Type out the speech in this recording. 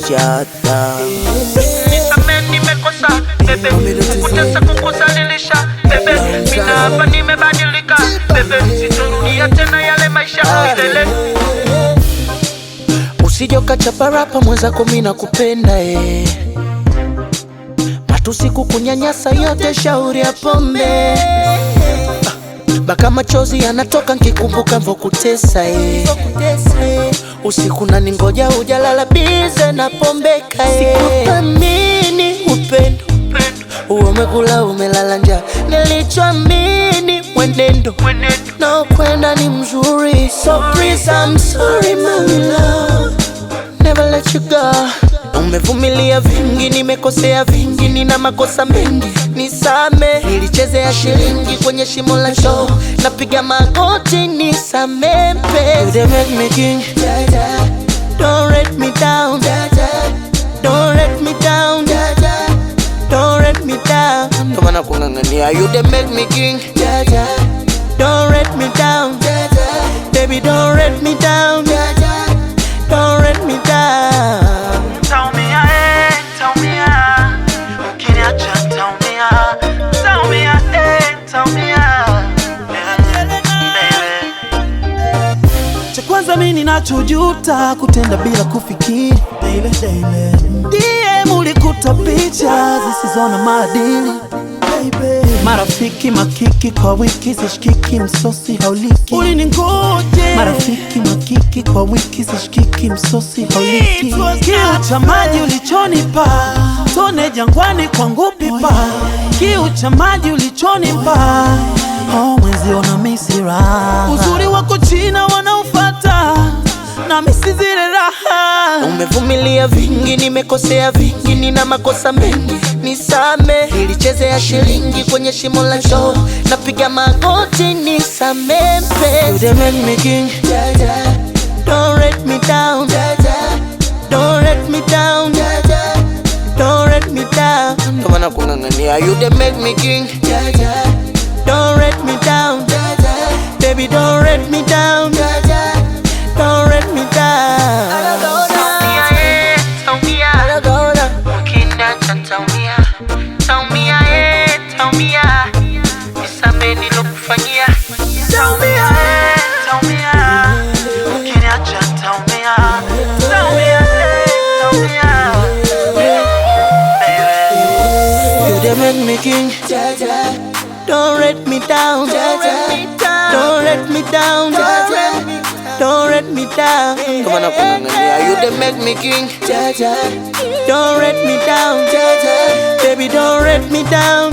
jata. Nisame nimekosa bebe, kutesa kukuzalilisha bebe, mina hapa nimebadilika bebe, sitorudia tena yale maisha milele. Usije ukachapa rapa mwenzako mina kupenda matusi kukunyanyasa yote shauri ya pombe. Baka machozi yanatoka nkikumbuka mvo kutesa usiku na ningoja ujalala bize na pombeka sikuthamini upendo umekula umelala njaa. Nilichoamini mwenendo na kwenda ni mzuri. So please I'm sorry my love, never let you go. Umevumilia vingi, nimekosea vingi, nina makosa mengi, nisame. Nilichezea shilingi kwenye shimo la choo, napiga magoti nisame mpenzi. You make me king, don't let me down, don't let me down, don't let me down. Kama nakungangania, you make me king, don't let me down, baby don't let me down, don't let me down. Tell me ukiniacha tell me cha kwanza mimi ninachojuta kutenda bila kufikiri. DM ulikuta picha zisizo na maadili. Marafiki makiki kwa wiki zishikiki msosi hauliki. Uliningoje marafiki makiki kwa wiki zishikiki msosi hauliki. Kiu cha maji ulichonipa tone jangwani kwangu pipa. Kiu cha maji ulichonipa mwezi ona misira. Uzuri wako China wanaufata na misi zile raha. Umevumilia vingi, nimekosea vingi, nina makosa mengi, nisame. Nilichezea shilingi kwenye shimo la choo, napiga magoti nisame mpenzi. You make me king, don't let me down, don't let me down, don't let me down. Kama nakungangania, you make me king, don't let me down, baby don't let me down, don't let me down. Make me king, don't let me down, don't let me down, don't let me down. Come on, you make me king, don't let me down, baby don't let me down.